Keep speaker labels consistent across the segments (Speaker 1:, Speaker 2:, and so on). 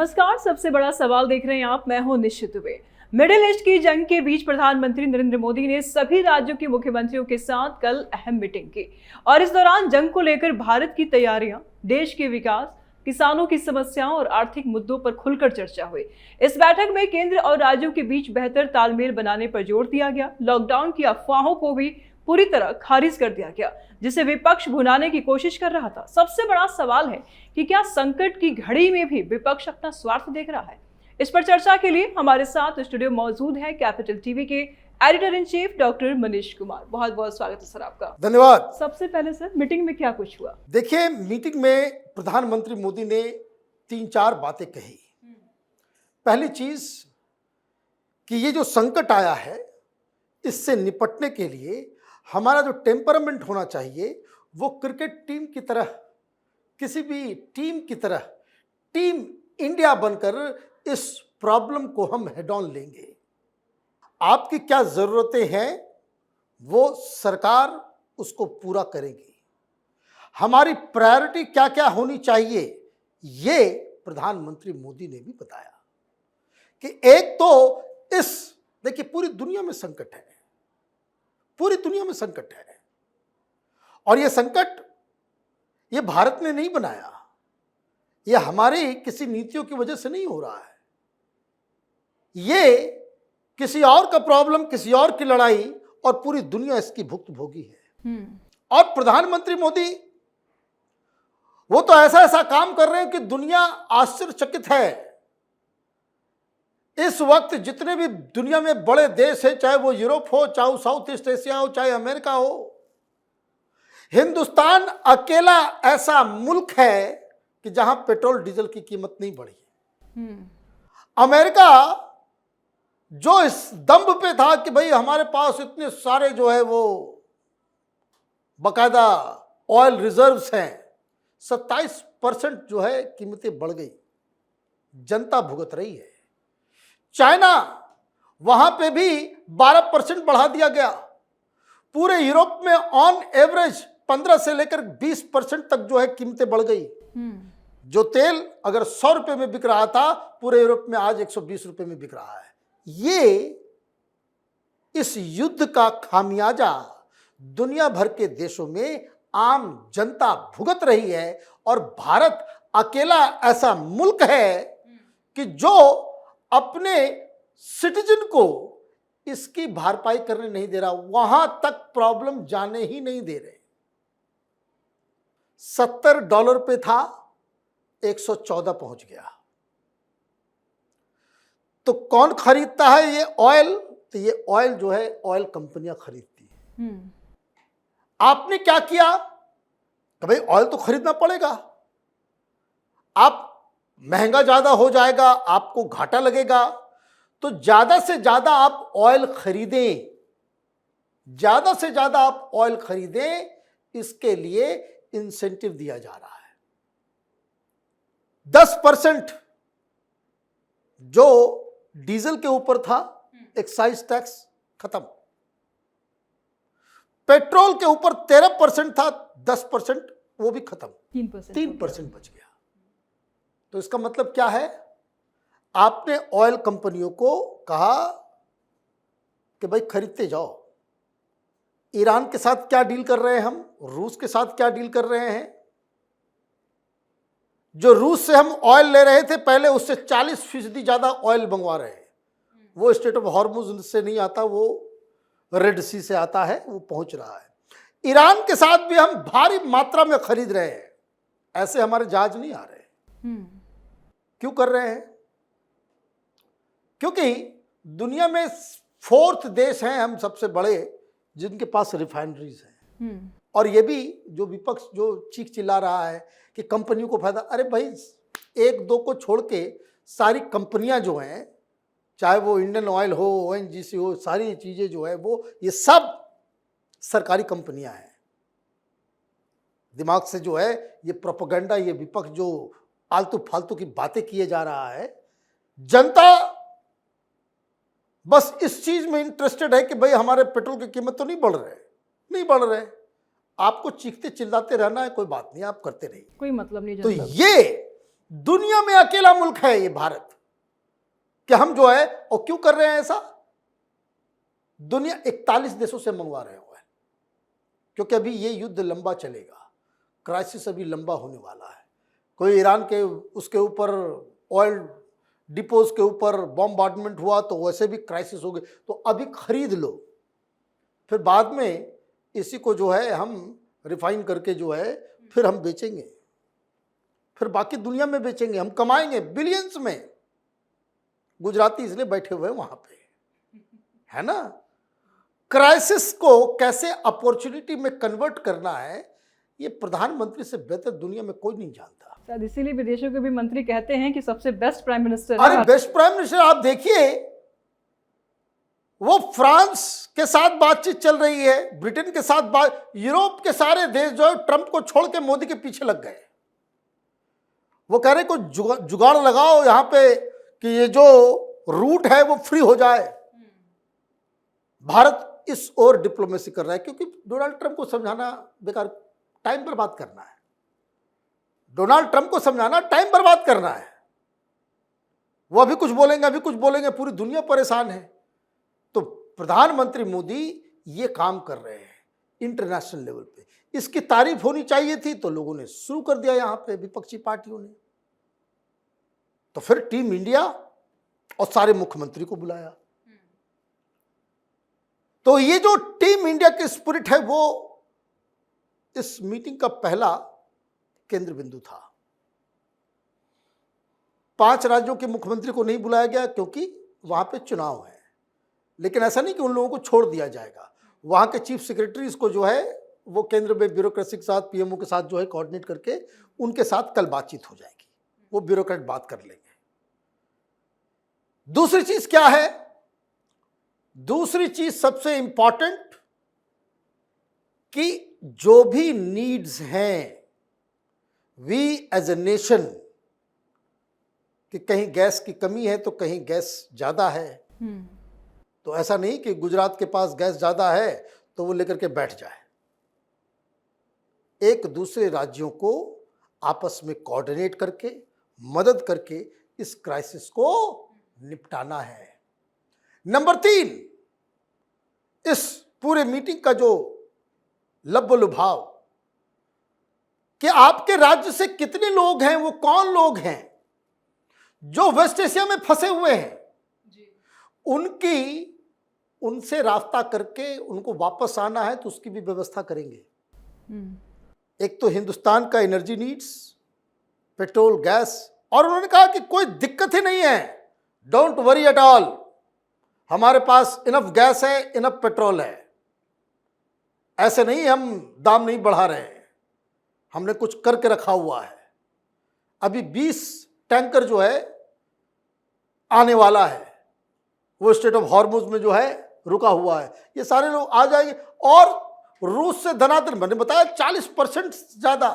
Speaker 1: नमस्कार। सबसे बड़ा सवाल देख रहे हैं आप, मैं हूं निश्चित दुबे। मिडिल ईस्ट की जंग के बीच प्रधानमंत्री नरेंद्र मोदी ने सभी राज्यों के मुख्यमंत्रियों के साथ कल अहम मीटिंग की और इस दौरान जंग को लेकर भारत की तैयारियां, देश के विकास, किसानों की समस्याओं और आर्थिक मुद्दों पर खुलकर चर्चा हुई। इस बैठक में केंद्र और राज्यों के बीच बेहतर तालमेल बनाने पर जोर दिया गया। लॉकडाउन की अफवाहों को भी पूरी तरह खारिज कर दिया गया, जिसे विपक्ष भुनाने की कोशिश कर रहा था। सबसे बड़ा सवाल है कि क्या संकट की घड़ी में भी विपक्ष अपना स्वार्थ देख रहा है? इस पर चर्चा के लिए हमारे साथ स्टूडियो मौजूद है कैपिटल टीवी के editor in chief doctor Manish Kumar. बहुत बहुत स्वागत है सर आपका।
Speaker 2: धन्यवाद।
Speaker 1: सबसे पहले सर, मीटिंग में क्या कुछ हुआ?
Speaker 2: देखिए, मीटिंग में प्रधानमंत्री मोदी ने 3-4 बातें कही। पहली चीज कि ये जो संकट आया है, इससे निपटने के लिए हमारा जो टेम्परामेंट होना चाहिए वो क्रिकेट टीम की तरह, किसी भी टीम की तरह टीम इंडिया बनकर इस प्रॉब्लम को हम हेड ऑन लेंगे। आपकी क्या ज़रूरतें हैं वो सरकार उसको पूरा करेगी। हमारी प्रायोरिटी क्या क्या होनी चाहिए ये प्रधानमंत्री मोदी ने भी बताया कि एक तो देखिए, पूरी दुनिया में संकट है, पूरी दुनिया में संकट है और ये संकट ये भारत ने नहीं बनाया, ये हमारी किसी नीतियों की वजह से नहीं हो रहा है। ये किसी और का प्रॉब्लम, किसी और की लड़ाई और पूरी दुनिया इसकी भुक्तभोगी है। और प्रधानमंत्री मोदी वो तो ऐसा ऐसा काम कर रहे हैं कि दुनिया आश्चर्यचकित है। इस वक्त जितने भी दुनिया में बड़े देश हैं, चाहे वो यूरोप हो, चाहे वो साउथ ईस्ट एशिया हो, चाहे अमेरिका हो, हिंदुस्तान अकेला ऐसा मुल्क है कि जहां पेट्रोल डीजल की कीमत नहीं बढ़ी। अमेरिका जो इस दंभ पे था कि भाई हमारे पास इतने सारे जो है वो बकायदा ऑयल रिजर्व्स हैं, 27% जो है कीमतें बढ़ गई, जनता भुगत रही है। चाइना, वहां पे भी 12% बढ़ा दिया गया। पूरे यूरोप में ऑन एवरेज 15 से लेकर 20% तक जो है कीमतें बढ़ गई। जो तेल अगर 100 रुपए में बिक रहा था, पूरे यूरोप में आज 120 रुपए में बिक रहा है। ये इस युद्ध का खामियाजा दुनिया भर के देशों में आम जनता भुगत रही है और भारत अकेला ऐसा मुल्क है कि जो अपने सिटीजन को इसकी भरपाई करने नहीं दे रहा, वहां तक प्रॉब्लम जाने ही नहीं दे रहे। $70 पे था, 114 पहुंच गया। तो कौन खरीदता है ये ऑयल? तो ये ऑयल जो है ऑयल कंपनियां खरीदती है। आपने क्या किया कि भाई ऑयल तो खरीदना पड़ेगा, आप महंगा ज्यादा हो जाएगा, आपको घाटा लगेगा, तो ज्यादा से ज्यादा आप ऑयल खरीदें, ज्यादा से ज्यादा आप ऑयल खरीदें। इसके लिए इंसेंटिव दिया जा रहा है। 10% जो डीजल के ऊपर था एक्साइज टैक्स खत्म, पेट्रोल के ऊपर 13% था, 10% वो भी खत्म, 3% बच गया। तो इसका मतलब क्या है? आपने ऑयल कंपनियों को कहा कि भाई खरीदते जाओ। ईरान के साथ क्या डील कर रहे हैं हम? रूस के साथ क्या डील कर रहे हैं? जो रूस से हम ऑयल ले रहे थे पहले, उससे 40% ज्यादा ऑयल मंगवा रहे हैं। वो स्टेट ऑफ हॉर्मुज से नहीं आता, वो रेड सी से आता है, वो पहुंच रहा है। ईरान के साथ भी हम भारी मात्रा में खरीद रहे हैं, ऐसे हमारे जहाज नहीं आ रहे। क्यों कर रहे हैं? क्योंकि दुनिया में 4th देश हैं हम सबसे बड़े जिनके पास रिफाइनरीज हैं। और ये भी जो विपक्ष जो चीख चिल्ला रहा है कि कंपनियों को फायदा, अरे भाई 1-2 को छोड़ के सारी कंपनियां जो हैं, चाहे वो इंडियन ऑयल हो, ONGC हो, सारी चीजें जो है वो ये सब सरकारी कंपनियां हैं। दिमाग से जो है ये प्रोपेगेंडा, ये विपक्ष जो आलतू फालतू की बातें किए जा रहा है, जनता बस इस चीज में इंटरेस्टेड है कि भाई हमारे पेट्रोल की कीमत तो नहीं बढ़ रहे। आपको चीखते चिल्लाते रहना है, कोई बात नहीं, आप करते रहिए,
Speaker 1: कोई मतलब नहीं।
Speaker 2: तो ये दुनिया में अकेला मुल्क है ये भारत कि हम जो है, और क्यों कर रहे हैं ऐसा, दुनिया 41 देशों से मंगवा रहे हुए हैं, क्योंकि अभी ये युद्ध लंबा चलेगा, क्राइसिस अभी लंबा होने वाला है। कोई ईरान के उसके ऊपर ऑयल डिपोज के ऊपर बॉम्बार्डमेंट हुआ तो वैसे भी क्राइसिस हो गई, तो अभी खरीद लो, फिर बाद में इसी को जो है हम रिफाइन करके जो है फिर हम बेचेंगे, फिर बाकी दुनिया में बेचेंगे, हम कमाएंगे बिलियंस में। गुजराती इसलिए बैठे हुए हैं वहां पे, है ना। क्राइसिस को कैसे अपॉर्चुनिटी में कन्वर्ट करना है, ये प्रधानमंत्री से बेहतर दुनिया में कोई नहीं जानता।
Speaker 1: शायद इसीलिए विदेशों के भी मंत्री कहते हैं कि सबसे बेस्ट प्राइम मिनिस्टर
Speaker 2: अरे बेस्ट प्राइम मिनिस्टर आप देखिए, वो फ्रांस के साथ बातचीत चल रही है, ब्रिटेन के साथ बात, यूरोप के सारे देश जो है ट्रंप को छोड़ के मोदी के पीछे लग गए। वो कह रहे कोई जुगाड़ लगाओ यहां पे कि ये जो रूट है वो फ्री हो जाए। भारत इस ओर डिप्लोमेसी कर रहा है, क्योंकि डोनाल्ड ट्रंप को समझाना बेकार, टाइम बर्बाद करना है। डोनाल्ड ट्रंप को समझाना टाइम बर्बाद करना है। वो अभी कुछ बोलेंगे, अभी कुछ बोलेंगे, पूरी दुनिया परेशान है। तो प्रधानमंत्री मोदी ये काम कर रहे हैं इंटरनेशनल लेवल पे, इसकी तारीफ होनी चाहिए थी, तो लोगों ने शुरू कर दिया यहां पे, विपक्षी पार्टियों ने। तो फिर टीम इंडिया और सारे मुख्यमंत्री को बुलाया। तो ये जो टीम इंडिया की स्पिरिट है वो इस मीटिंग का पहला केंद्र बिंदु था। 5 राज्यों के मुख्यमंत्री को नहीं बुलाया गया क्योंकि वहां पे चुनाव है, लेकिन ऐसा नहीं कि उन लोगों को छोड़ दिया जाएगा। वहां के चीफ सेक्रेटरीज को जो है वो केंद्र में ब्यूरोक्रेसी के साथ, पीएमओ के साथ जो है कोऑर्डिनेट करके उनके साथ कल बातचीत हो जाएगी, वो ब्यूरोक्रेट बात कर लेंगे। दूसरी चीज क्या है, दूसरी चीज सबसे इंपॉर्टेंट कि जो भी नीड्स हैं वी एज ए नेशन, कि कहीं गैस की कमी है तो कहीं गैस ज्यादा है, तो ऐसा नहीं कि गुजरात के पास गैस ज्यादा है तो वो लेकर के बैठ जाए। एक दूसरे राज्यों को आपस में कोऑर्डिनेट करके मदद करके इस क्राइसिस को निपटाना है। नंबर 3, इस पूरे मीटिंग का जो लब्बलुभाव कि आपके राज्य से कितने लोग हैं, वो कौन लोग हैं जो वेस्ट एशिया में फंसे हुए हैं, उनसे रास्ता करके उनको वापस आना है, तो उसकी भी व्यवस्था करेंगे। एक तो हिंदुस्तान का एनर्जी नीड्स, पेट्रोल, गैस, और उन्होंने कहा कि कोई दिक्कत ही नहीं है, डोंट वरी एट ऑल, हमारे पास इनफ गैस है, इनफ पेट्रोल है, ऐसे नहीं हम दाम नहीं बढ़ा रहे हैं, हमने कुछ करके रखा हुआ है। अभी 20 टैंकर जो है आने वाला है, वो स्टेट ऑफ हॉर्मुज में जो है रुका हुआ है, ये सारे लोग आ जाएंगे। और रूस से धनातन, मैंने बताया 40% ज्यादा,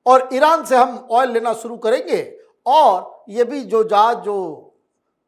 Speaker 2: और ईरान से हम ऑयल लेना शुरू करेंगे। और ये भी जो जहाज जो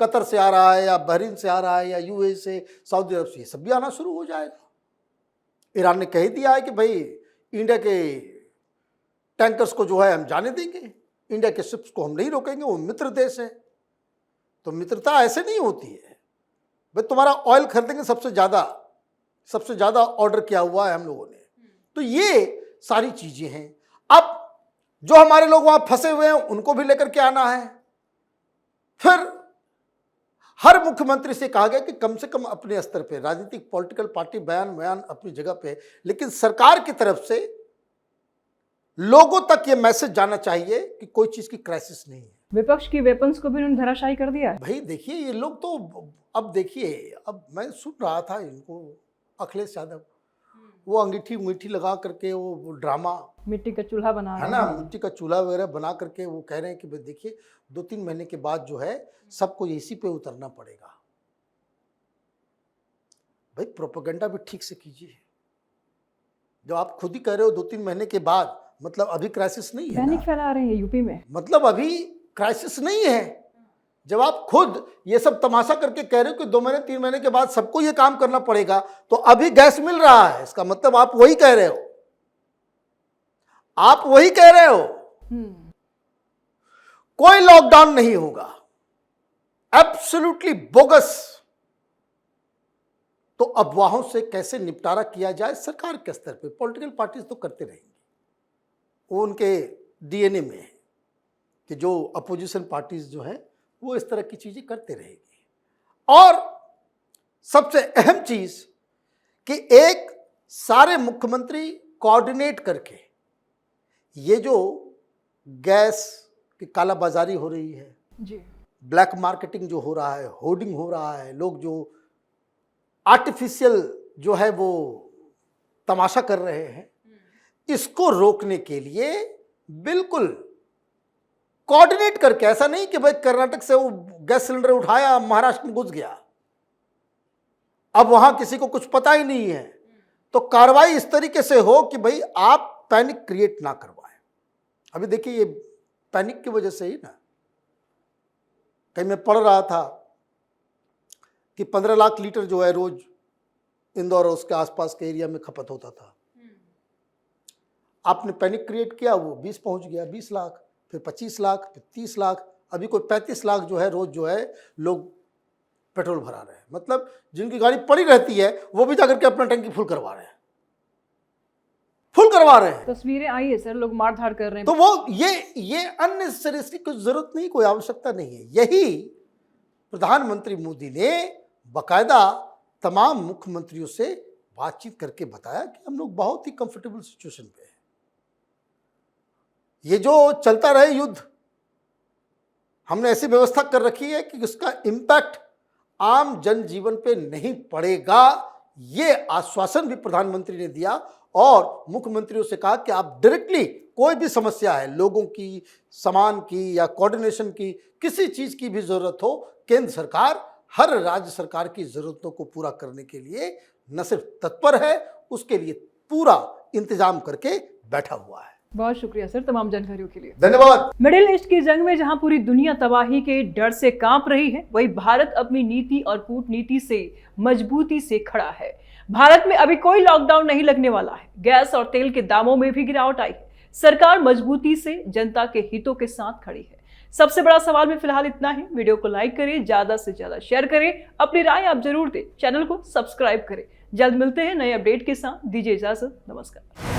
Speaker 2: कतर से आ रहा है या बहरीन से आ रहा है या यूएई से, सऊदी अरब से, ये सब भी आना शुरू हो जाएगा। ईरान ने कह दिया है कि भाई इंडिया के टैंकर्स को जो है हम जाने देंगे, इंडिया के शिप्स को हम नहीं रोकेंगे, वो मित्र देश है। तो मित्रता ऐसे नहीं होती है, भाई तुम्हारा ऑयल खरीदेंगे, सबसे ज्यादा ऑर्डर किया हुआ है हम लोगों ने। तो ये सारी चीजें हैं। अब जो हमारे लोग वहां फंसे हुए हैं उनको भी लेकर के आना है। फिर हर मुख्यमंत्री से कहा गया कि कम से कम अपने स्तर पे, राजनीतिक पॉलिटिकल पार्टी बयान अपनी जगह पे, लेकिन सरकार की तरफ से लोगों तक ये मैसेज जाना चाहिए कि कोई चीज की क्राइसिस नहीं है।
Speaker 1: विपक्ष की वेपन्स को भी उन्होंने धराशायी कर दिया है।
Speaker 2: भाई देखिए ये लोग तो, अब देखिए, अब मैं सुन रहा था इनको, अखिलेश यादव वो अंगीठी लगा करके वो ड्रामा,
Speaker 1: मिट्टी का चूल्हा बना
Speaker 2: है ना, मिट्टी का चूल्हा वगैरह बना करके वो कह रहे हैं कि भाई देखिए 2-3 महीने के बाद जो है सबको एसी पे उतरना पड़ेगा। भाई प्रोपेगेंडा भी ठीक से कीजिए। जब आप खुद ही कह रहे हो 2-3 महीने के बाद, मतलब अभी क्राइसिस नहीं है,
Speaker 1: पैनिक फैला रहे हैं यूपी में,
Speaker 2: मतलब अभी क्राइसिस नहीं है। जब आप खुद ये सब तमाशा करके कह रहे हो कि 2 महीने 3 महीने के बाद सबको ये काम करना पड़ेगा, तो अभी गैस मिल रहा है, इसका मतलब आप वही कह रहे हो, आप वही कह रहे हो। कोई लॉकडाउन नहीं होगा, एब्सोल्युटली बोगस। तो अफवाहों से कैसे निपटारा किया जाए सरकार के स्तर पे, पॉलिटिकल पार्टीज तो करते रहेंगी, वो उनके डीएनए में है कि जो अपोजिशन पार्टीज जो है वो इस तरह की चीजें करते रहेगी। और सबसे अहम चीज कि एक सारे मुख्यमंत्री कोऑर्डिनेट करके ये जो गैस की कालाबाजारी हो रही है
Speaker 1: जी,
Speaker 2: ब्लैक मार्केटिंग जो हो रहा है, होर्डिंग हो रहा है, लोग जो आर्टिफिशियल जो है वो तमाशा कर रहे हैं, इसको रोकने के लिए बिल्कुल कोऑर्डिनेट करके, ऐसा नहीं कि भाई कर्नाटक से वो गैस सिलेंडर उठाया महाराष्ट्र में घुस गया, अब वहां किसी को कुछ पता ही नहीं है, तो कार्रवाई इस तरीके से हो कि भाई आप पैनिक क्रिएट ना करवाएं। अभी देखिए ये पैनिक की वजह से ही ना, कहीं मैं पढ़ रहा था कि 15 लाख लीटर जो है रोज इंदौर और उसके आसपास के एरिया में खपत होता था। आपने पैनिक क्रिएट किया, वो 20 पहुंच गया, 20 लाख, फिर 25 लाख, फिर 30 लाख, अभी कोई 35 लाख जो है रोज जो है लोग पेट्रोल भरा रहे हैं। मतलब जिनकी गाड़ी पड़ी रहती है वो भी जाकर के अपना टंकी फुल करवा रहे हैं, फुल करवा रहे हैं।
Speaker 1: तस्वीरें आई है सर, लोग मारधाड़ कर रहे हैं।
Speaker 2: तो वो ये अननेसेसरी, इसकी कोई जरूरत नहीं, कोई आवश्यकता नहीं है। यही प्रधानमंत्री मोदी ने बाकायदा तमाम मुख्यमंत्रियों से बातचीत करके बताया कि हम लोग बहुत ही कंफर्टेबल सिचुएशन पे हैं। ये जो चलता रहे युद्ध, हमने ऐसी व्यवस्था कर रखी है कि उसका इम्पैक्ट आम जनजीवन पे नहीं पड़ेगा। ये आश्वासन भी प्रधानमंत्री ने दिया और मुख्यमंत्रियों से कहा कि आप डायरेक्टली कोई भी समस्या है, लोगों की, सामान की या कोऑर्डिनेशन की, किसी चीज की भी जरूरत हो, केंद्र सरकार हर राज्य सरकार की जरूरतों को पूरा करने के लिए न सिर्फ तत्पर है, उसके लिए पूरा इंतजाम करके बैठा हुआ है।
Speaker 1: बहुत शुक्रिया सर तमाम जानकारियों के लिए।
Speaker 2: धन्यवाद।
Speaker 1: मिडिल ईस्ट की जंग में जहां पूरी दुनिया तबाही के डर से कांप रही है, वहीं भारत अपनी नीति और कूटनीति से मजबूती से खड़ा है। भारत में अभी कोई लॉकडाउन नहीं लगने वाला है। गैस और तेल के दामों में भी गिरावट आई है। सरकार मजबूती से जनता के हितों के साथ खड़ी है। सबसे बड़ा सवाल में फिलहाल इतना ही। वीडियो को लाइक करें, ज्यादा से ज्यादा शेयर करें, अपनी राय आप जरूर दें, चैनल को सब्सक्राइब करें। जल्द मिलते हैं नए अपडेट के साथ, दीजिए इजाजत, नमस्कार।